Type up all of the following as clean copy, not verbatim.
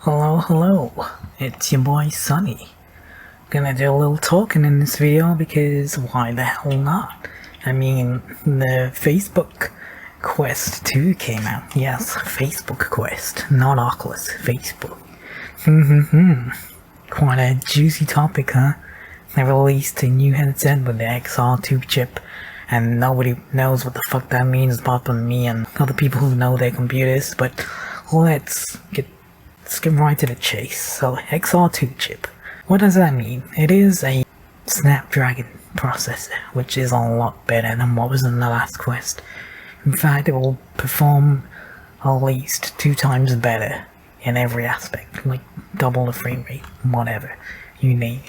Hello, hello, it's your boy Sunny. Gonna do a little talking in this video because why the hell not? I mean, the Facebook Quest 2 came out. Yes, Facebook Quest, not Oculus, Facebook. Quite a juicy topic, huh? They released a new headset with the XR2 chip, and nobody knows what the fuck that means apart from me and other people who know their computers, but let's get right to the chase. So, XR2 chip. What does that mean? It is a Snapdragon processor, which is a lot better than what was in the last Quest. In fact, it will perform at least 2 times better in every aspect, like double the frame rate, whatever you need.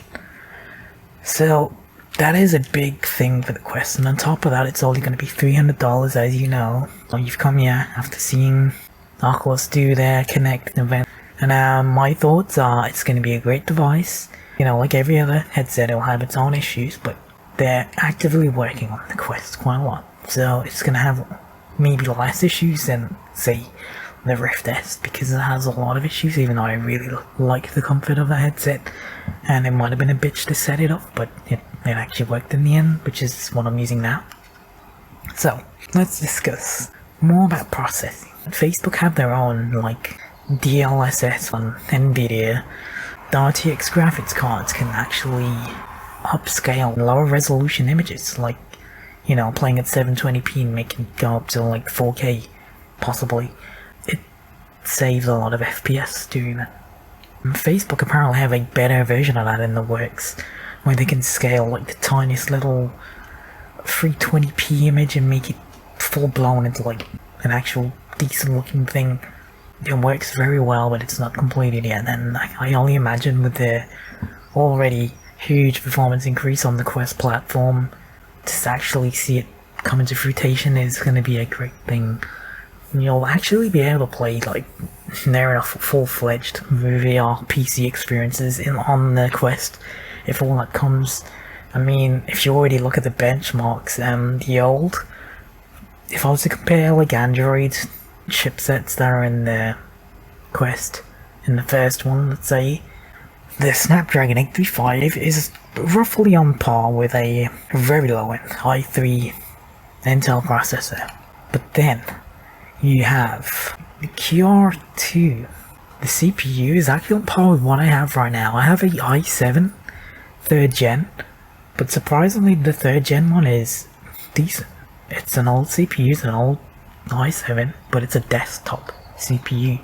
So, that is a big thing for the Quest, and on top of that, it's only going to be $300, as you know. So you've come here after seeing Oculus do their Connect event. And my thoughts are it's going to be a great device. You know, like every other headset, it'll have its own issues, but they're actively working on the Quest quite a lot. So it's going to have maybe less issues than, say, the Rift S, because it has a lot of issues, even though I really like the comfort of the headset. And it might have been a bitch to set it up, but it actually worked in the end, which is what I'm using now. So, let's discuss more about processing. Facebook have their own, like, DLSS on NVIDIA. The RTX graphics cards can actually upscale lower resolution images, like, you know, playing at 720p and making it go up to like 4K, possibly. It saves a lot of FPS doing that. And Facebook apparently have a better version of that in the works, where they can scale like the tiniest little 320p image and make it full blown into like an actual decent looking thing. It works very well, but it's not completed yet, and I only imagine with the already huge performance increase on the Quest platform, to actually see it come into fruition is going to be a great thing. You'll actually be able to play like near enough full-fledged VR PC experiences on the Quest if all that comes. I mean, if you already look at the benchmarks, if I was to compare like Android chipsets that are in the Quest, in the first one, let's say, the Snapdragon 835 is roughly on par with a very low-end i3 Intel processor. But then, you have the QR2. The CPU is actually on par with what I have right now. I have a i7 3rd gen, but surprisingly the 3rd gen one is decent. It's an old CPU, it's an old i7, but it's a desktop CPU.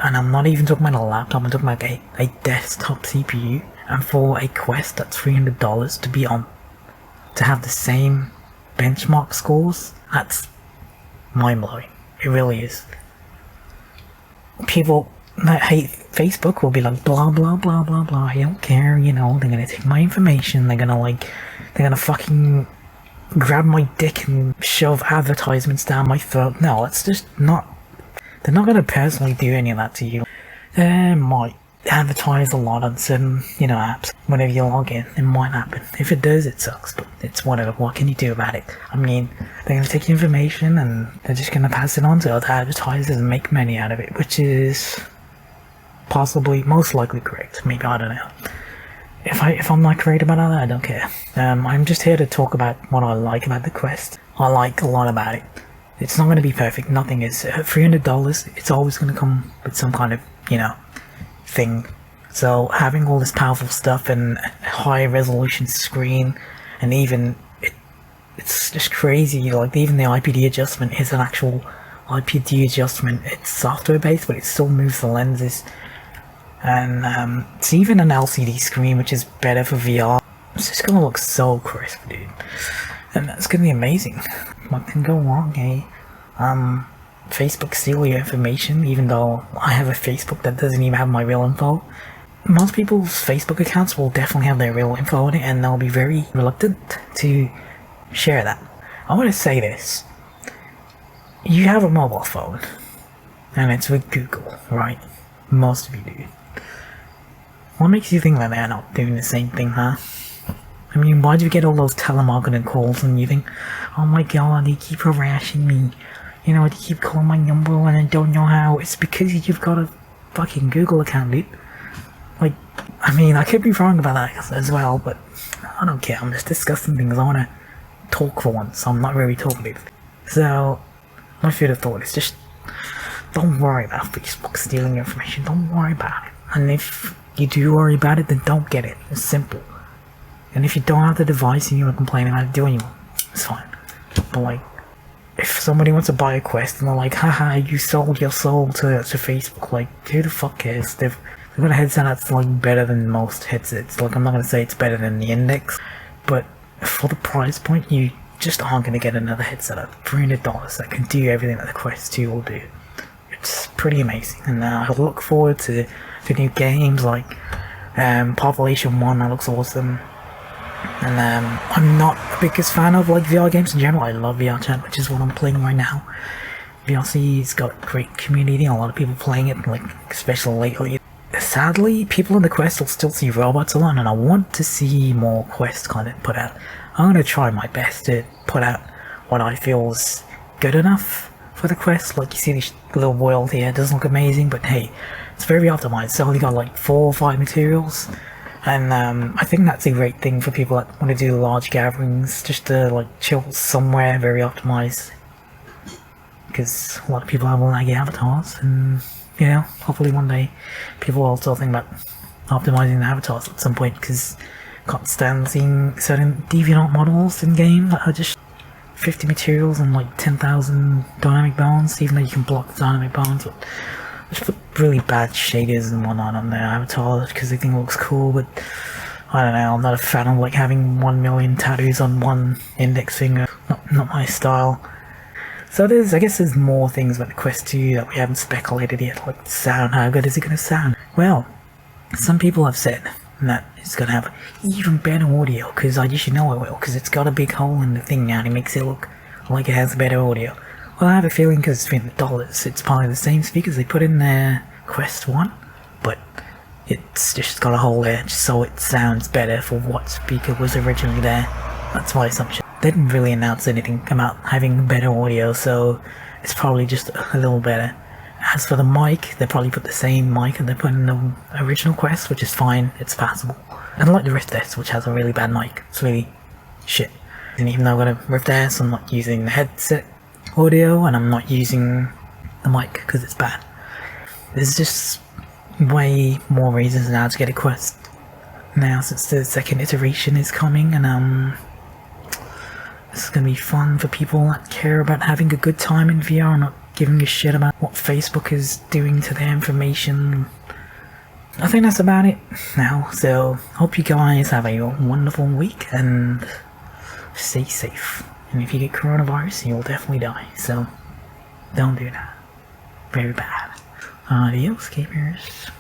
And I'm not even talking about a laptop, I'm talking about a desktop CPU. And for a Quest that's $300 to have the same benchmark scores, that's mind-blowing. It really is. People that hate Facebook will be like, blah blah blah blah blah, I don't care, you know, they're gonna take my information, they're gonna fucking grab my dick and shove advertisements down my throat. No, it's just not. They're not gonna personally do any of that to you. They might advertise a lot on certain, you know, apps. Whenever you log in, it might happen. If it does, it sucks, but it's whatever. What can you do about it? I mean, they're gonna take your information and they're just gonna pass it on to other advertisers and make money out of it, which is possibly, most likely correct. Maybe, I don't know. If I'm not correct about that, I don't care. I'm just here to talk about what I like about the Quest. I like a lot about it. It's not going to be perfect, nothing is. $300, it's always going to come with some kind of, you know, thing. So having all this powerful stuff and high resolution screen, and even, it's just crazy, like even the IPD adjustment is an actual IPD adjustment. It's software based, but it still moves the lenses. And it's even an LCD screen, which is better for VR. It's just gonna look so crisp, dude. And that's gonna be amazing. What can go wrong, eh? Facebook steal your information, even though I have a Facebook that doesn't even have my real info. Most people's Facebook accounts will definitely have their real info on it, and they'll be very reluctant to share that. I want to say this. You have a mobile phone, and it's with Google, right? Most of you do. What makes you think that they're not doing the same thing, huh? I mean, why do you get all those telemarketing calls and you think, oh my god, they keep harassing me, you know, they keep calling my number and I don't know how? It's because you've got a fucking Google account, dude. Like, I mean, I could be wrong about that as well, but I don't care. I'm just discussing things. I want to talk for once. I'm not really talkative. So, my food of thought is just don't worry about Facebook stealing your information. Don't worry about it. And if you do worry about it, then don't get it. It's simple. And if you don't have the device and you want to complain about it, do what you want. It's fine. But like, if somebody wants to buy a Quest and they're like, haha, you sold your soul to Facebook, like, who the fuck cares? They've got a headset that's like better than most headsets. Like, I'm not gonna say it's better than the Index, but for the price point, you just aren't gonna get another headset at $300 that can do everything that the Quest 2 will do. It's pretty amazing, and I look forward to new games like Population 1. That looks awesome. And I'm not the biggest fan of like VR games in general. I love VRChat, which is what I'm playing right now. VRC's got a great community, a lot of people playing it, like especially lately. Sadly, people in the Quest will still see robots a lot, and I want to see more Quest content put out. I'm gonna try my best to put out what I feel is good enough for the Quest. Like, you see this little world here, it doesn't look amazing, but hey, it's very optimized. It's only got like 4 or 5 materials. And I think that's a great thing for people that want to do large gatherings, just to like chill somewhere, very optimized. Because a lot of people have laggy avatars, and you know, hopefully one day people will also think about optimizing the avatars at some point, because I can't stand seeing certain DeviantArt models in game that are just 50 materials and like 10,000 dynamic bounds, even though you can block the dynamic bounds. But just put really bad shaders and whatnot on their avatars because they think it looks cool, but I don't know, I'm not a fan of like having 1 million tattoos on one index finger. Not my style. So I guess there's more things about the Quest 2 that we haven't speculated yet, like the sound. How good is it going to sound? Well, some people have said that it's going to have even better audio, because I just know it will, because it's got a big hole in the thing now and it makes it look like it has better audio. Well, I have a feeling because it's $300, it's probably the same speakers they put in their Quest 1, but it's just got a hole there just so it sounds better for what speaker was originally there. That's my assumption. They didn't really announce anything about having better audio, so it's probably just a little better. As for the mic, they probably put the same mic that they put in the original Quest, which is fine, it's passable. Unlike the Rift S, which has a really bad mic. It's really shit. And even though I've got a Rift S, I'm not using the headset audio, and I'm not using the mic because it's bad. There's just way more reasons now to get a Quest now, since the second iteration is coming, and this is gonna be fun for people that care about having a good time in VR, not giving a shit about what Facebook is doing to their information. I think that's about it now, so hope you guys have a wonderful week and stay safe. And if you get coronavirus, you'll definitely die, so don't do that. Very bad. Adios, gamers.